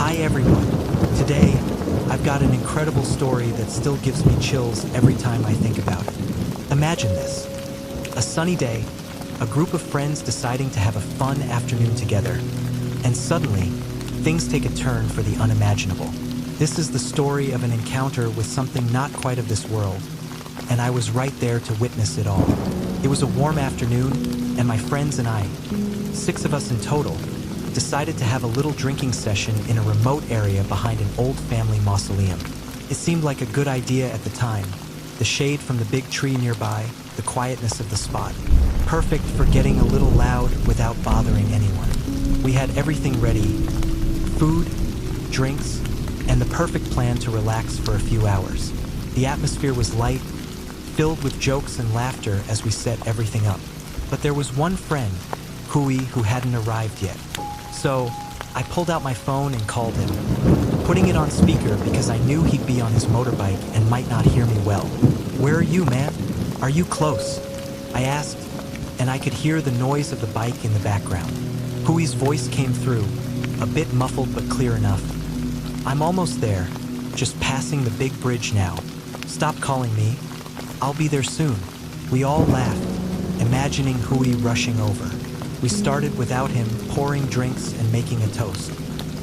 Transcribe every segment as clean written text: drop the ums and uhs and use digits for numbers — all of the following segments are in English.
Hi everyone. Today, I've got an incredible story that still gives me chills every time I think about it. Imagine this. A sunny day, a group of friends deciding to have a fun afternoon together, and suddenly, things take a turn for the unimaginable. This is the story of an encounter with something not quite of this world, and I was right there to witness it all. It was a warm afternoon, and my friends and I, 6 of us in total, decided to have a little drinking session in a remote area behind an old family mausoleum. It seemed like a good idea at the time. The shade from the big tree nearby, the quietness of the spot. Perfect for getting a little loud without bothering anyone. We had everything ready. Food, drinks, and the perfect plan to relax for a few hours. The atmosphere was light, filled with jokes and laughter as we set everything up. But there was one friend, Hui, who hadn't arrived yet. So, I pulled out my phone and called him, putting it on speaker because I knew he'd be on his motorbike and might not hear me well. "Where are you, man? Are you close?" I asked, and I could hear the noise of the bike in the background. Hui's voice came through, a bit muffled but clear enough. "I'm almost there, just passing the big bridge now. Stop calling me. I'll be there soon." We all laughed, imagining Hui rushing over. We started without him, pouring drinks and making a toast.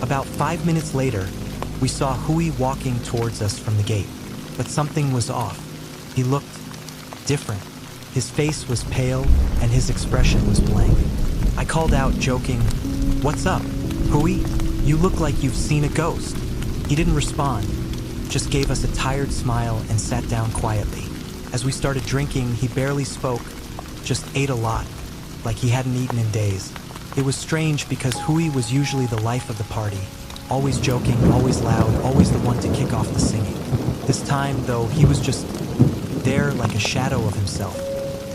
About 5 minutes later, we saw Hui walking towards us from the gate. But something was off. He looked different. His face was pale, and his expression was blank. I called out, joking, "What's up, Hui? You look like you've seen a ghost." He didn't respond, just gave us a tired smile and sat down quietly. As we started drinking, he barely spoke, just ate a lot, like he hadn't eaten in days. It was strange because Hui was usually the life of the party, always joking, always loud, always the one to kick off the singing. This time, though, he was just there like a shadow of himself.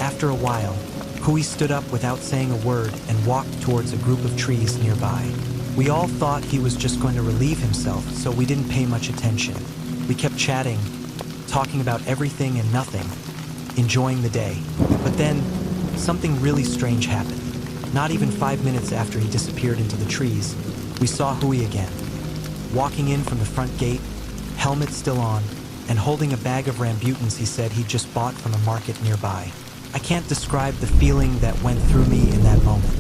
After a while, Hui stood up without saying a word and walked towards a group of trees nearby. We all thought he was just going to relieve himself, so we didn't pay much attention. We kept chatting, talking about everything and nothing, enjoying the day. But then, something really strange happened. Not even 5 minutes after he disappeared into the trees, we saw Hui again, walking in from the front gate, helmet still on, and holding a bag of rambutans he said he'd just bought from a market nearby. I can't describe the feeling that went through me in that moment.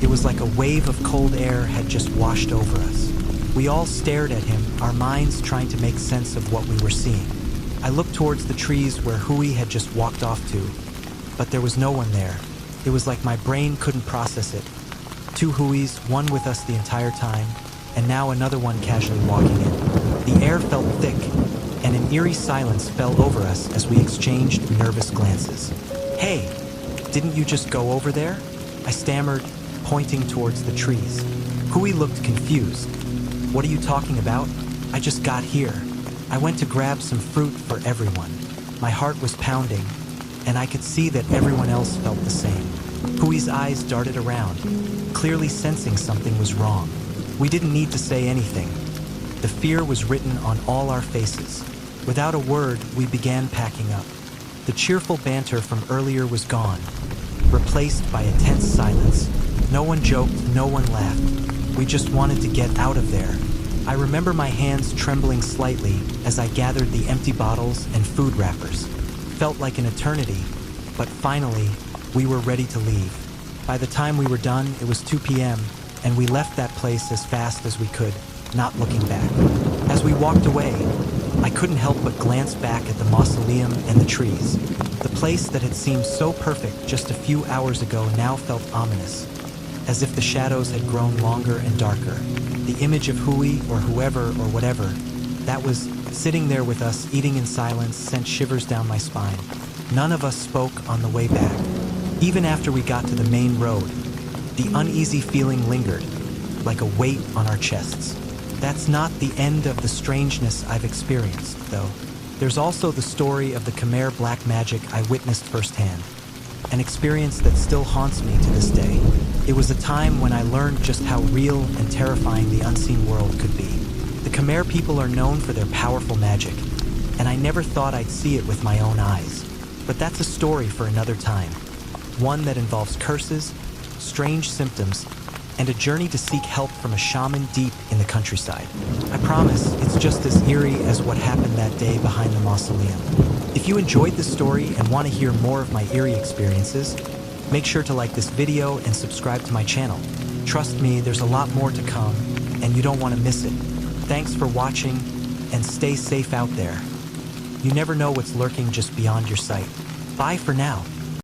It was like a wave of cold air had just washed over us. We all stared at him, our minds trying to make sense of what we were seeing. I looked towards the trees where Hui had just walked off to, but there was no one there. It was like my brain couldn't process it. 2 Huis, one with us the entire time, and now another one casually walking in. The air felt thick, and an eerie silence fell over us as we exchanged nervous glances. "Hey, didn't you just go over there?" I stammered, pointing towards the trees. Hui looked confused. "What are you talking about? I just got here. I went to grab some fruit for everyone." My heart was pounding, and I could see that everyone else felt the same. Hui's eyes darted around, clearly sensing something was wrong. We didn't need to say anything. The fear was written on all our faces. Without a word, we began packing up. The cheerful banter from earlier was gone, replaced by a tense silence. No one joked, no one laughed. We just wanted to get out of there. I remember my hands trembling slightly as I gathered the empty bottles and food wrappers. Felt like an eternity, but finally, we were ready to leave. By the time we were done, it was 2 p.m., and we left that place as fast as we could, not looking back. As we walked away, I couldn't help but glance back at the mausoleum and the trees. The place that had seemed so perfect just a few hours ago now felt ominous, as if the shadows had grown longer and darker. The image of Hui, or whoever, or whatever, that was sitting there with us, eating in silence, sent shivers down my spine. None of us spoke on the way back. Even after we got to the main road, the uneasy feeling lingered, like a weight on our chests. That's not the end of the strangeness I've experienced, though. There's also the story of the Khmer black magic I witnessed firsthand, an experience that still haunts me to this day. It was a time when I learned just how real and terrifying the unseen world could be. The Khmer people are known for their powerful magic, and I never thought I'd see it with my own eyes. But that's a story for another time. One that involves curses, strange symptoms, and a journey to seek help from a shaman deep in the countryside. I promise it's just as eerie as what happened that day behind the mausoleum. If you enjoyed this story and want to hear more of my eerie experiences, make sure to like this video and subscribe to my channel. Trust me, there's a lot more to come, and you don't want to miss it. Thanks for watching, and stay safe out there. You never know what's lurking just beyond your sight. Bye for now.